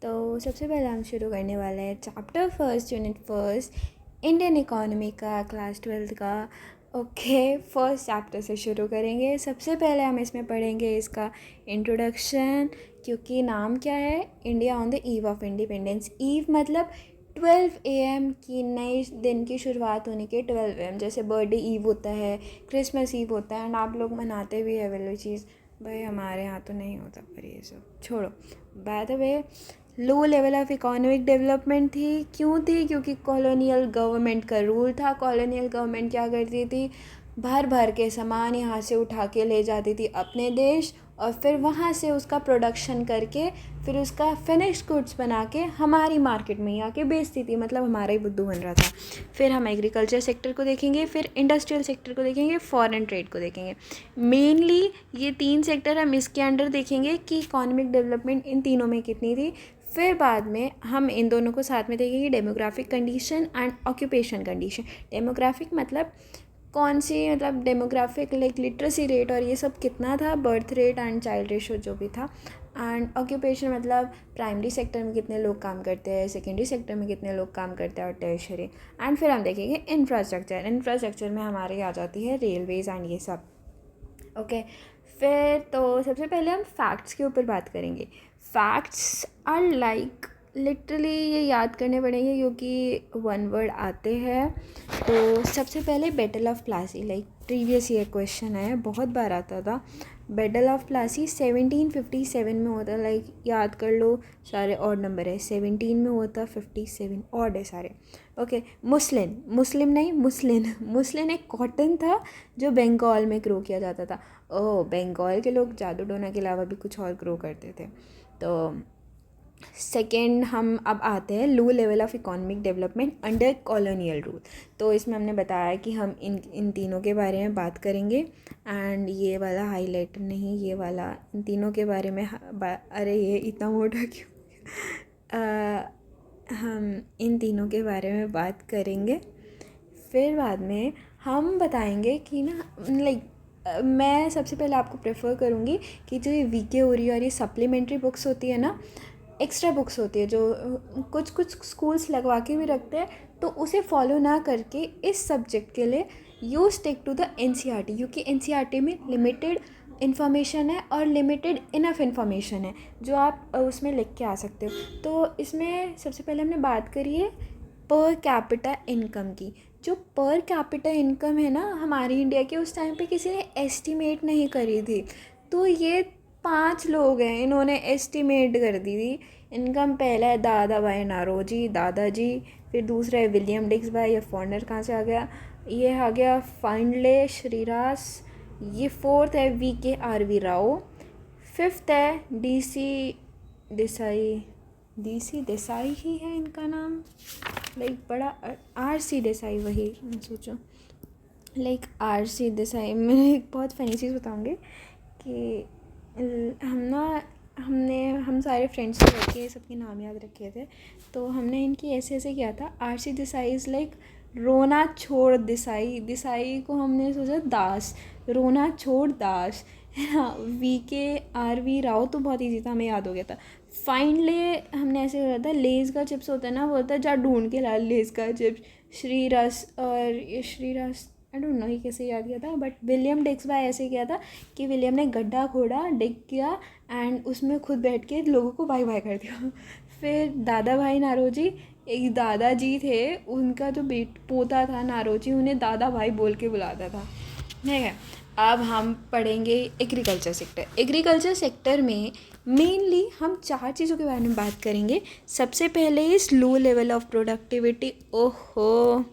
तो सबसे पहले हम शुरू करने वाले हैं chapter first unit first Indian economy का क्लास 12th का। ओके, फर्स्ट चैप्टर से शुरू करेंगे। सबसे पहले हम इसमें पढ़ेंगे इसका इंट्रोडक्शन, क्योंकि नाम क्या है, India on the eve of independence. Eve मतलब 12 AM की नई दिन की शुरुआत होने के 12 AM, जैसे बर्थडे ईव होता है, क्रिसमस ईव होता है, एंड आप लोग मनाते भी है वाली चीज़। भाई हमारे यहाँ तो नहीं होता, पर ये सब छोड़ो। By the way, low level of economic development थी। क्यों थी? क्योंकि कॉलोनियल गवर्नमेंट का रूल था। कॉलोनियल गवर्नमेंट क्या करती थी, भर भर के सामान यहाँ से उठा के ले जाती थी अपने देश, और फिर वहाँ से उसका प्रोडक्शन करके फिर उसका फिनिश्ड गुड्स बना के हमारी मार्केट में ही आके बेचती थी। मतलब हमारा ही बुद्धू बन रहा था। फिर हम एग्रीकल्चर सेक्टर को देखेंगे, फिर इंडस्ट्रियल सेक्टर को देखेंगे, फॉरेन ट्रेड को देखेंगे। मेनली ये 3 सेक्टर हम इसके अंडर देखेंगे कि इकोनॉमिक डेवलपमेंट इन तीनों में कितनी थी। फिर बाद में हम इन दोनों को साथ में देखेंगे, demographic condition and occupation condition. Demographic मतलब कौन सी, मतलब डेमोग्राफिक लाइक लिटरेसी रेट और ये सब कितना था, birth rate and child ratio जो भी था। एंड ऑक्यूपेशन मतलब प्राइमरी सेक्टर में कितने लोग काम करते हैं, सेकेंडरी सेक्टर में कितने लोग काम करते हैं, और टर्शियरी। एंड फिर हम देखेंगे इंफ्रास्ट्रक्चर। इंफ्रास्ट्रक्चर में हमारी आ जाती है रेलवेज़ एंड ये सब। ओके, फिर तो सबसे पहले हम फैक्ट्स के ऊपर बात करेंगे। फैक्ट्स आर लाइक लिटरली ये याद करने पड़ेंगे क्योंकि वन वर्ड आते हैं। तो सबसे पहले battle of Plassey, like previous year question है, बहुत बार आता था। बैटल ऑफ प्लासी 1757 में होता, लाइक याद कर लो, सारे ऑड नंबर है। 17 में होता, 57 ऑड है सारे। ओके, मुस्लिन, मुस्लिम नहीं मुस्लिन। मुस्लिन एक कॉटन था जो बंगाल में ग्रो किया जाता था। ओह, बंगाल के लोग जादू टोना के अलावा भी कुछ और ग्रो करते थे। तो सेकेंड हम अब आते हैं low level of economic development under colonial rule. तो इसमें हमने बताया कि हम इन तीनों के बारे में बात करेंगे। एंड ये वाला हाईलाइट नहीं, ये वाला, इन तीनों के बारे में अरे ये इतना मोटा क्यों हम इन तीनों के बारे में बात करेंगे। फिर बाद में हम बताएंगे कि ना, लाइक मैं सबसे पहले आपको प्रेफर करूँगी कि जो ये वीके हो रही है और ये सप्लीमेंट्री बुक्स होती है ना, एक्स्ट्रा बुक्स होती है जो कुछ कुछ स्कूल्स लगवा के भी रखते हैं, तो उसे फॉलो ना करके इस सब्जेक्ट के लिए you stick to the NCERT, क्योंकि एनसीईआरटी में लिमिटेड इन्फॉर्मेशन है और लिमिटेड इनफ इन्फॉर्मेशन है जो आप उसमें लिख के आ सकते हो। तो इसमें सबसे पहले हमने बात करी है पर कैपिटा इनकम की। जो पर कैपिटा इनकम है ना हमारी इंडिया की, उस टाइम पे किसी ने एस्टिमेट नहीं करी थी। तो ये 5 लोग हैं, इन्होंने एस्टिमेट कर दी थी इनकम। पहला है दादा भाई नारोजी, दादाजी। फिर दूसरा है विलियम डिक्स भाई, ये फॉरनर कहाँ से आ गया, ये आ गया फाइंडले श्रीरास। ये फोर्थ है VKRV राव। फिफ्थ है डीसी देसाई ही है इनका नाम, लाइक बड़ा RC देसाई, वही मैं सोचूं, लाइक RC देसाई। मैं एक बहुत फ़नी चीज़ बताऊंगी कि हम सारे फ्रेंड्स से बैठ के सबके नाम याद रखे थे। तो हमने इनकी ऐसे ऐसे किया था। RC देसाई इज़ लाइक रोना छोड़ देसाई। देसाई को हमने सोचा दास, रोना छोड़ दास, है ना। VKRV राव तो बहुत ईजी था, हमें याद हो गया था। फाइनली हमने ऐसे करा था, लेज़ का चिप्स होता है ना, वो होता है जा ढूंढ के ला लेज़ का चिप्स। श्रीरस, और ये श्रीरस आई डोंट नो ये कैसे याद किया था, बट विलियम डिक्स भाई ऐसे किया था कि विलियम ने गड्ढा खोदा, डिग किया, एंड उसमें खुद बैठ के लोगों को बाय बाय कर दिया। फिर दादा भाई नारोजी, एक दादाजी थे, उनका जो पोता था नारोजी, उन्हें दादा भाई बोल के बुलाता था, ठीक है। अब हम पढ़ेंगे एग्रीकल्चर सेक्टर। एग्रीकल्चर सेक्टर में मेनली हम 4 चीज़ों के बारे में बात करेंगे। सबसे पहले इस लो लेवल ऑफ प्रोडक्टिविटी। ओहो,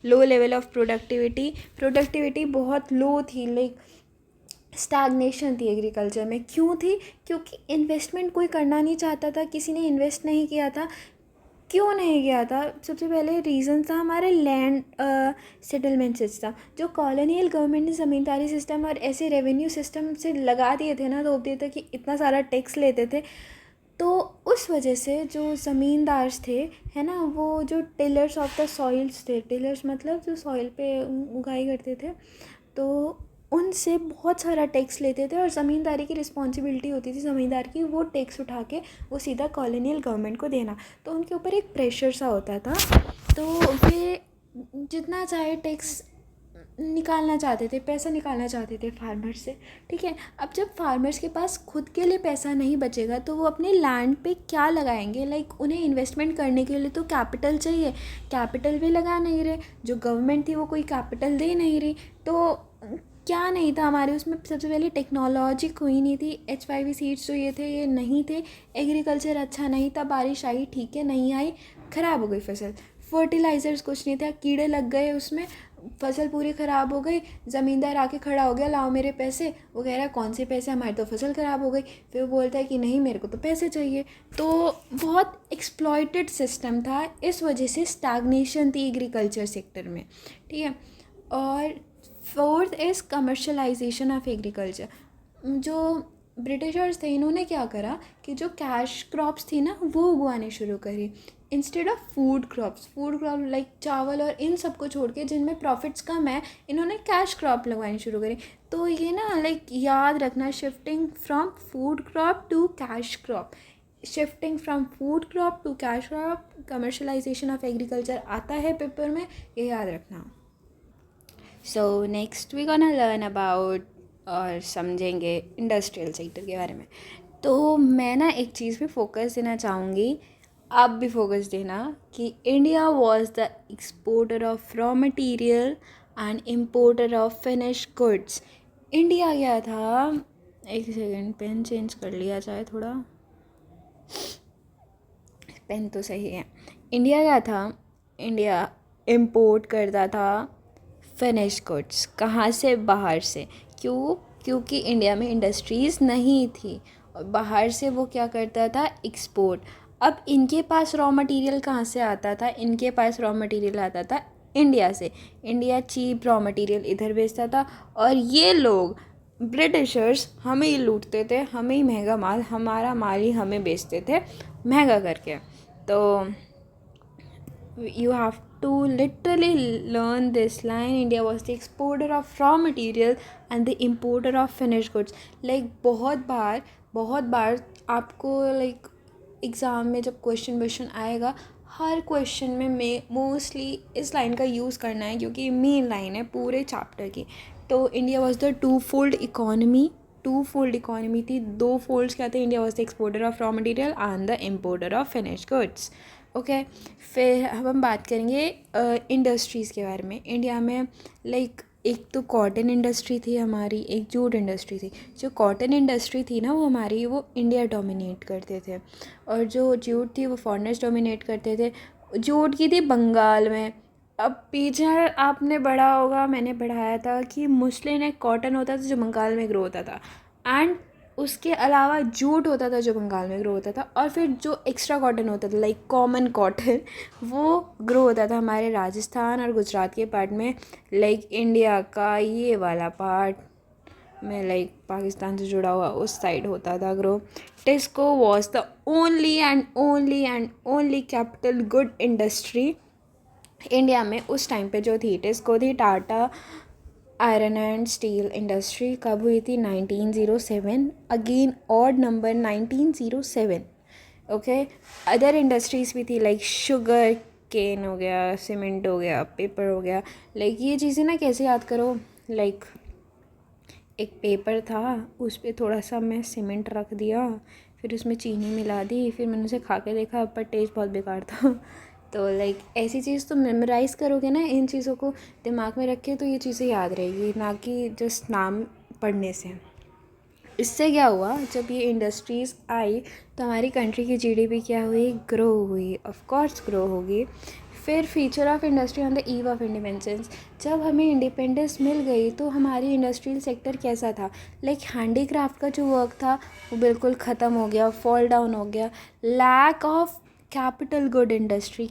लो लेवल ऑफ प्रोडक्टिविटी बहुत लो थी, लाइक स्टैग्नेशन थी एग्रीकल्चर में। क्यों थी? क्योंकि इन्वेस्टमेंट कोई करना नहीं चाहता था, किसी ने इन्वेस्ट नहीं किया था। क्यों नहीं गया था? सबसे पहले रीज़न था हमारे लैंड सेटलमेंट सिस्टम। जो कॉलोनियल गवर्नमेंट ने ज़मींदारी सिस्टम और ऐसे रेवेन्यू सिस्टम से लगा दिए थे ना, तो देते कि इतना सारा टैक्स लेते थे। तो उस वजह से जो ज़मींदार थे, है ना, वो जो टिलर्स ऑफ द सॉइल्स थे, टिलर्स मतलब जो सॉइल पे उगाई करते थे, तो उनसे बहुत सारा टैक्स लेते थे और ज़मींदारी की रिस्पॉन्सिबिलिटी होती थी ज़मींदार की, वो टैक्स उठा के वो सीधा कॉलोनियल गवर्नमेंट को देना। तो उनके ऊपर एक प्रेशर सा होता था, तो वे जितना चाहे टैक्स निकालना चाहते थे, पैसा निकालना चाहते थे फार्मर्स से। ठीक है, अब जब फार्मर्स के पास खुद के लिए पैसा नहीं बचेगा तो वो अपने लैंड पे क्या लगाएंगे? लाइक उन्हें इन्वेस्टमेंट करने के लिए तो कैपिटल चाहिए, कैपिटल भी लगा नहीं रहे, जो गवर्नमेंट थी वो कोई कैपिटल दे नहीं रही। तो क्या नहीं था हमारे उसमें? सबसे पहले टेक्नोलॉजी कोई नहीं थी, HYV सीड्स जो ये थे ये नहीं थे, एग्रीकल्चर अच्छा नहीं था, बारिश आई ठीक है, नहीं आई ख़राब हो गई फसल, फर्टिलाइज़र्स कुछ नहीं था, कीड़े लग गए उसमें, फसल पूरी ख़राब हो गई। ज़मींदार आके खड़ा हो गया, लाओ मेरे पैसे। वो कह रहा है कौन से पैसे, हमारी तो फसल ख़राब हो गई। फिर वो बोलता है कि नहीं मेरे को तो पैसे चाहिए। तो बहुत एक्सप्लॉयटेड सिस्टम था, इस वजह से स्टैग्नेशन थी एग्रीकल्चर सेक्टर में। ठीक है, और fourth is commercialisation of agriculture. जो ब्रिटिशर्स थे इन्होंने क्या करा कि जो कैश क्रॉप्स थी ना वो उगवाने शुरू करी instead of food crop like चावल और इन सब को छोड़ के, जिनमें प्रॉफिट्स कम है, इन्होंने कैश क्रॉप लगवानी शुरू करी। तो ये ना लाइक याद रखना, shifting from food crop to cash crop, shifting from food crop to cash crop, commercialisation of agriculture आता है पेपर में, ये याद रखना। So next we gonna learn about और समझेंगे इंडस्ट्रियल सेक्टर के बारे में। तो मैं ना एक चीज़ पे फोकस देना चाहूँगी, आप भी फोकस देना, कि India was the exporter of raw material and importer of finish goods. India क्या था, एक सेकेंड पेन चेंज कर लिया जाए थोड़ा, पेन तो सही है। इंडिया क्या था, इंडिया इम्पोर्ट करता था फिनिश गुड्स। कहाँ से? बाहर से। क्यों? क्योंकि इंडिया में इंडस्ट्रीज़ नहीं थी और बाहर से वो क्या करता था, एक्सपोर्ट। अब इनके पास रॉ मटेरियल कहाँ से आता था? इनके पास रॉ मटेरियल आता था इंडिया से। इंडिया चीप रॉ मटेरियल इधर बेचता था और ये लोग ब्रिटिशर्स हमें ही लूटते थे, हमें ही महंगा माल, हमारा माल ही हमें बेचते थे महंगा करके। तो you have to literally learn this line. India was the exporter of raw material and the importer of finished goods. Like बहुत बार आपको लाइक एग्ज़ाम में जब क्वेश्चन आएगा, हर क्वेश्चन में मोस्टली इस लाइन का यूज़ करना है क्योंकि मेन लाइन है पूरे चैप्टर की। तो India was the two fold economy थी। दो फोल्ड्स क्या थे? India was the exporter of raw material and the importer of finished goods. Okay, फिर अब हम बात करेंगे इंडस्ट्रीज़ के बारे में। इंडिया में लाइक एक तो कॉटन इंडस्ट्री थी हमारी, एक जूट इंडस्ट्री थी। जो कॉटन इंडस्ट्री थी ना वो हमारी, वो इंडिया डोमिनेट करते थे, और जो जूट थी वो फॉरेनर्स डोमिनेट करते थे। जूट की थी बंगाल में। अब पीछे आपने पढ़ा होगा, मैंने पढ़ाया था कि मुस्लिन एक कॉटन होता था जो बंगाल में ग्रो होता था, एंड उसके अलावा जूट होता था जो बंगाल में ग्रो होता था, और फिर जो एक्स्ट्रा कॉटन होता था लाइक कॉमन कॉटन वो ग्रो होता था हमारे राजस्थान और गुजरात के पार्ट में। लाइक इंडिया का ये वाला पार्ट में लाइक पाकिस्तान से जुड़ा हुआ उस साइड होता था grow. TISCO was the only capital good industry India में उस टाइम पे जो थी। टिस्को थी Tata iron and steel industry. कब हुई थी? 1907। Again odd number 1907। Okay, other industries भी थी लाइक शुगर केन हो गया, सीमेंट हो गया, पेपर हो गया। लाइक ये चीज़ें ना कैसे याद करो, लाइक एक पेपर था, उस पर थोड़ा सा मैं सीमेंट रख दिया, फिर उसमें चीनी मिला दी, फिर मैंने उसे खा के देखा, पर टेस्ट बहुत बेकार था। तो लाइक ऐसी चीज़ तो मेमोराइज़ करोगे ना, इन चीज़ों को दिमाग में रख के, तो ये चीज़ें याद रहेगी, ना कि जस्ट नाम पढ़ने से। इससे क्या हुआ, जब ये इंडस्ट्रीज़ आई तो हमारी कंट्री की जीडीपी क्या हुई? ग्रो हुई। ऑफ कोर्स ग्रो होगी। फिर feature of industry on the eve of independence. जब हमें इंडिपेंडेंस मिल गई तो हमारी इंडस्ट्रियल सेक्टर कैसा था? लाइक हैंडीक्राफ्ट का जो वर्क था वो बिल्कुल ख़त्म हो गया, फॉल डाउन हो गया। Lack of capital good industry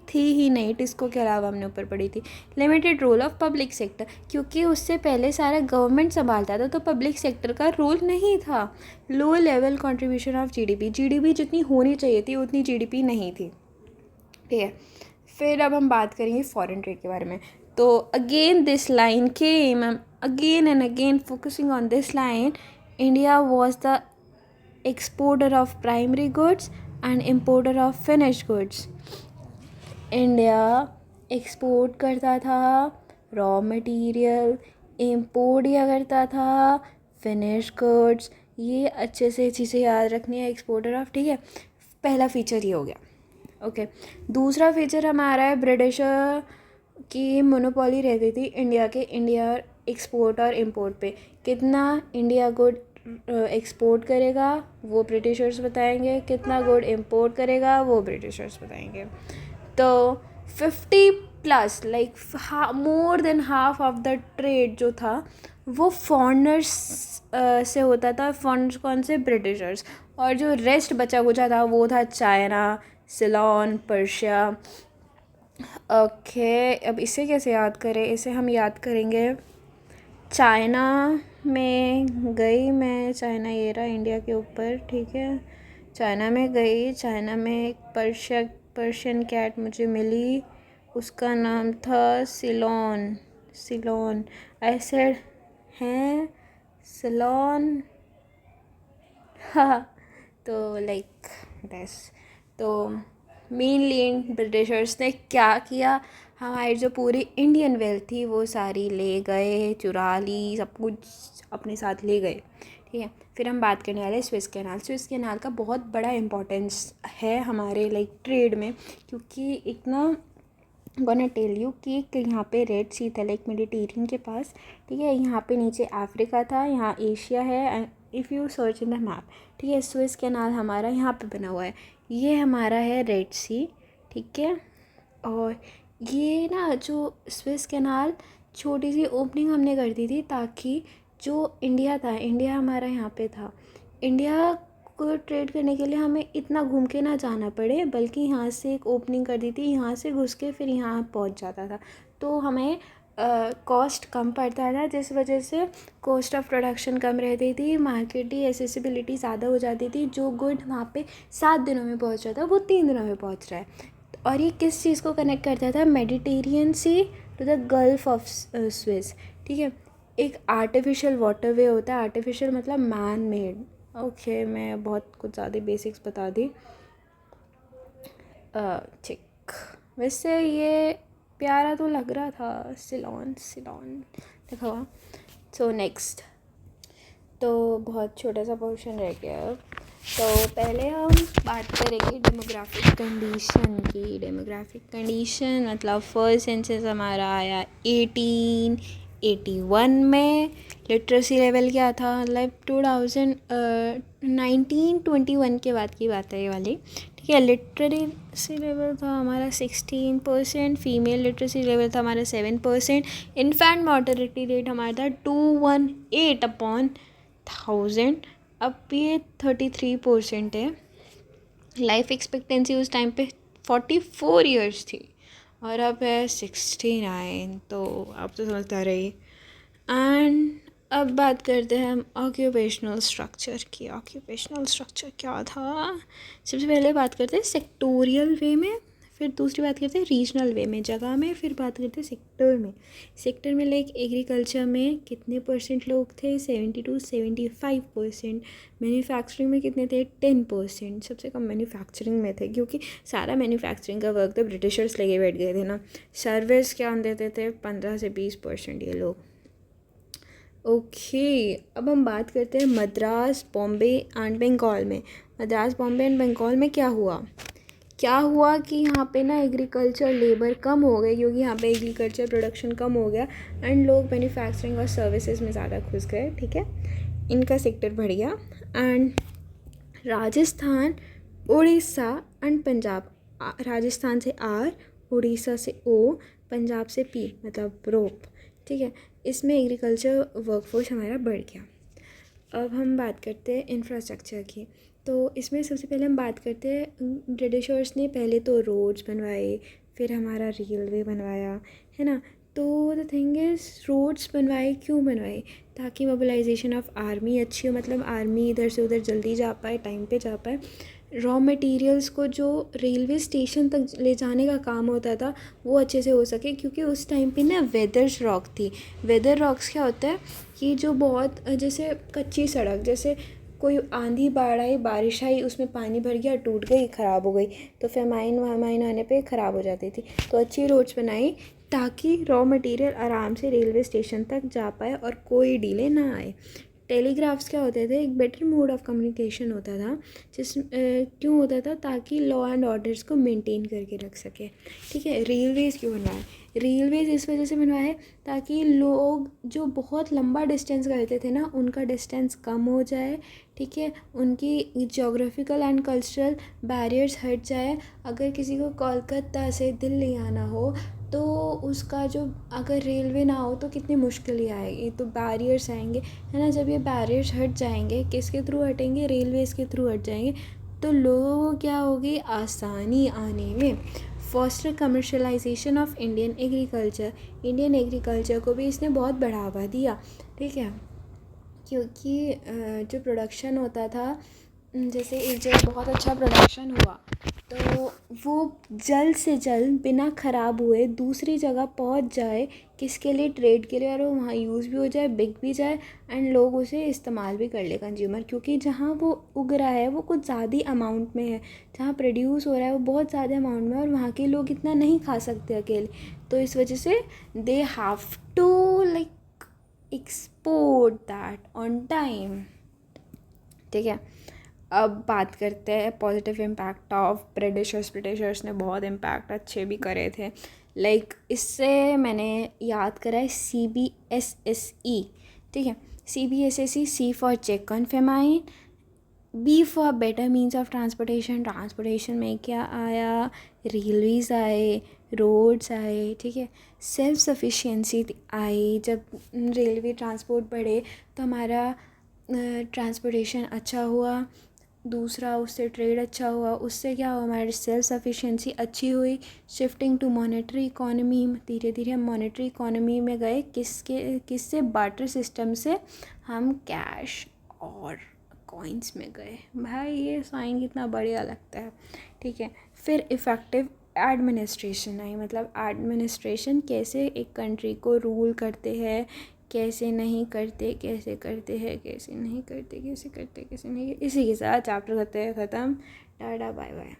थी ही नहीं, टिस्को के अलावा हमने ऊपर पढ़ी थी। Limited role of public sector, क्योंकि उससे पहले सारा गवर्नमेंट संभालता था तो पब्लिक सेक्टर का रोल नहीं था। Low level contribution of GDP जितनी होनी चाहिए थी उतनी जीडीपी नहीं थी। ठीक है, फिर अब हम बात करेंगे फॉरेन ट्रेड के बारे में। तो again this line came again and again focusing on this line, India was the exporter of primary goods and importer of finished goods. India export करता था रॉ मटेरियल, इम्पोर्ट किया करता था फिनिश गुड्स. ये अच्छे से चीज़ें याद रखनी है, एक्सपोर्टर ऑफ, ठीक है. पहला फीचर ये हो गया. ओके, दूसरा फीचर हमारा है ब्रिटिशर की मोनोपोली रहती थी इंडिया एक्सपोर्ट और इम्पोर्ट पे. कितना इंडिया गुड एक्सपोर्ट करेगा वो ब्रिटिशर्स बताएंगे, कितना गुड इम्पोर्ट करेगा वो ब्रिटिशर्स बताएंगे. तो 50+ like more than half of the trade जो था वो फॉरेनर्स से होता था. फॉरेनर्स कौन से? ब्रिटिशर्स. और जो रेस्ट बचा कुचा था वो था चाइना, सिलोन, पर्शिया. ओके, अब इसे कैसे याद करें? इसे हम याद करेंगे चाइना में गई मैं. चाइना ये रहा इंडिया के ऊपर, ठीक है. चाइना में गई, चाइना में एक पर्शियन कैट मुझे मिली, उसका नाम था सिलोन. आई सेड हैं सिलोन. हाँ, तो लाइक दैस. तो मेनली ब्रिटिशर्स ने क्या किया, हमारी जो पूरी इंडियन वेल्थ थी वो सारी ले गए, चुरा ली, सब कुछ अपने साथ ले गए, ठीक है. फिर हम बात करने वाले स्विस कैनाल. स्विस कैनाल का बहुत बड़ा इम्पोर्टेंस है हमारे लाइक ट्रेड में, क्योंकि एक ना गोना टेल यू कि यहाँ पे रेड सी था लाइक मेडिटेरियन के पास, ठीक है. यहाँ पे नीचे अफ्रीका था, यहाँ एशिया है. If you search in the map, ठीक है, स्विस कैनाल हमारा यहाँ पे बना हुआ है. ये हमारा है रेड सी, ठीक है. और ये ना जो स्विस कैनाल छोटी सी ओपनिंग हमने कर दी थी ताकि जो इंडिया था, इंडिया हमारा यहाँ पे था, इंडिया को ट्रेड करने के लिए हमें इतना घूम के ना जाना पड़े, बल्कि यहाँ से एक ओपनिंग कर दी थी, यहाँ से घुस के फिर यहाँ पहुँच जाता था. तो हमें कॉस्ट कम पड़ता था, जिस वजह से कॉस्ट ऑफ प्रोडक्शन कम रहती थी, मार्केट की एसेसिबिलिटी ज़्यादा हो जाती थी. जो गुड वहाँ पे 7 दिनों में पहुँच रहा था वो 3 दिनों में पहुँच रहा है. और ये किस चीज़ को कनेक्ट करता था? Mediterranean Sea to the Gulf of Swiss, ठीक है. एक आर्टिफिशियल वाटरवे होता है, आर्टिफिशियल मतलब मैन मेड. ओके, मैं बहुत कुछ ज़्यादा बेसिक्स बता दी, ठीक. वैसे ये प्यारा तो लग रहा था, सिलोन देखा हुआ. सो नेक्स्ट, तो बहुत छोटा सा पोर्शन रह गया. तो पहले हम बात करेंगे डेमोग्राफिक कंडीशन की. डेमोग्राफिक कंडीशन मतलब फर्स्ट सेंसस हमारा आया 1881 में. लिटरेसी लेवल क्या था? मतलब 1921 के बाद की बात है ये वाली, ठीक है. लिटरेसी लेवल था हमारा 16%, फीमेल लिटरेसी लेवल था हमारा 7%, इन्फेंट मॉर्टेलिटी रेट हमारा था 218/1000. अब ये 33% है. लाइफ एक्सपेक्टेंसी उस टाइम पे 44 ईयर्स थी और अब है 69. तो आप तो समझता रही. एंड अब बात करते हैं हम ऑक्यूपेशनल स्ट्रक्चर की. ऑक्यूपेशनल स्ट्रक्चर क्या था? सबसे पहले बात करते हैं सेक्टोरियल वे में, फिर दूसरी बात करते हैं रीजनल वे में, जगह में, फिर बात करते हैं सेक्टर में. सेक्टर में लाइक एग्रीकल्चर में कितने % लोग थे? 70-75%. मैन्युफैक्चरिंग में कितने थे? 10%. सबसे कम मैन्युफैक्चरिंग में थे, क्योंकि सारा मैन्युफैक्चरिंग का वर्क तो ब्रिटिशर्स लेके बैठ गए थे ना. सर्विस क्या देते थे? 15-20% ये लोग. ओके, अब हम बात करते हैं मद्रास, बॉम्बे एंड बंगाल में. मद्रास, बॉम्बे एंड बंगाल में क्या हुआ कि यहाँ पे ना एग्रीकल्चर लेबर कम हो गए, क्योंकि यहाँ पे एग्रीकल्चर प्रोडक्शन कम हो गया एंड लोग मैन्युफैक्चरिंग और सर्विसेज में ज़्यादा घुस गए, ठीक है. इनका सेक्टर बढ़ गया. And Rajasthan, Orissa and Punjab. राजस्थान से R, उड़ीसा से O, पंजाब से P मतलब रोप, ठीक है. इसमें एग्रीकल्चर वर्कफोर्स हमारा बढ़ गया. अब हम बात करते हैं इंफ्रास्ट्रक्चर की. तो इसमें सबसे पहले हम बात करते हैं ब्रिटिशर्स ने पहले तो रोड्स बनवाए, फिर हमारा रेलवे बनवाया, है ना. तो द थिंग इज़ रोड्स बनवाए, क्यों बनवाए? ताकि मोबिलाइजेशन ऑफ आर्मी अच्छी हो, मतलब आर्मी इधर से उधर जल्दी जा पाए, टाइम पे जा पाए। रॉ मटेरियल्स को जो रेलवे स्टेशन तक ले जाने का काम होता था वो अच्छे से हो सके, क्योंकि उस टाइम पे ना वेदर्स रॉक थी। वेदर रॉक्स क्या होता है कि जो बहुत जैसे कच्ची सड़क, जैसे कोई आंधी बाढ़ आई, बारिश आई, उसमें पानी भर गया, टूट गई, ख़राब हो गई, तो फेमाइन वामाइन आने पे ख़राब हो जाती थी। तो अच्छी रोड्स बनाई ताकि रॉ मटेरियल आराम से रेलवे स्टेशन तक जा पाए और कोई डिले ना आए। टेलीग्राफ्स क्या होते थे? एक बेटर मोड ऑफ कम्युनिकेशन होता था, क्यों होता था? ताकि लॉ एंड ऑर्डर्स को मेंटेन करके रख सके। ठीक है। रेलवेज़ क्यों बनवाए? रेलवेज़ इस वजह से बनवाए ताकि लोग जो बहुत लंबा डिस्टेंस करते थे ना, उनका डिस्टेंस कम हो जाए। ठीक है। उनकी जोग्राफिकल एंड कल्चरल बैरियर्स हट जाए। अगर किसी को कोलकाता से दिल्ली आना हो तो उसका जो, अगर रेलवे ना हो तो कितनी मुश्किल ही आएगी, तो बैरियर्स आएंगे, है ना। जब ये बैरियर्स हट जाएंगे, किसके थ्रू हटेंगे? रेलवेज़ के थ्रू हट जाएंगे, तो लोगों को क्या होगी? आसानी आने में। Foster commercialisation of Indian agriculture, Indian agriculture को भी इसने बहुत बढ़ावा दिया। ठीक है। क्योंकि जो प्रोडक्शन होता था, जैसे एक जगह बहुत अच्छा प्रोडक्शन हुआ तो वो जल्द से जल्द बिना ख़राब हुए दूसरी जगह पहुंच जाए, किसके लिए? ट्रेड के लिए, और वो वहाँ यूज़ भी हो जाए, बिक भी जाए, एंड लोग उसे इस्तेमाल भी कर ले कंज्यूमर, क्योंकि जहाँ वो उग रहा है वो कुछ ज़्यादा अमाउंट में है, जहाँ प्रोड्यूस हो रहा है वो बहुत ज़्यादा अमाउंट में है, और वहाँ के लोग इतना नहीं खा सकते अकेले, तो इस वजह से they have to like export that on time. ठीक है। अब बात करते हैं positive impact of britishers. Britishers ने बहुत इम्पैक्ट अच्छे भी करे थे, लाइक इससे मैंने याद करा है CBSSE। ठीक है। CBSSE, C for check on famine, B for better means of transportation. Transportation में क्या आया? रेलवेज़ आए, रोड्स आए। ठीक है। सेल्फ सफिशिएंसी आई। जब रेलवे ट्रांसपोर्ट बढ़े तो हमारा ट्रांसपोर्टेशन अच्छा हुआ। दूसरा, उससे ट्रेड अच्छा हुआ, उससे क्या हुआ? हमारी सेल्फ सफिशिएंसी अच्छी हुई। शिफ्टिंग टू मॉनेटरी इकोनॉमी, धीरे धीरे हम मॉनेटरी इकोनॉमी में गए, किससे? बार्टर सिस्टम से हम कैश और कॉइन्स में गए। भाई ये साइन कितना बढ़िया लगता है। ठीक है। फिर इफ़ेक्टिव एडमिनिस्ट्रेशन आई, मतलब एडमिनिस्ट्रेशन कैसे एक कंट्री को रूल करते हैं, कैसे नहीं करते, कैसे करते हैं, कैसे नहीं करते, कैसे करते, कैसे नहीं। इसी के साथ चैप्टर करते हैं ख़त्म। Tata, bye bye.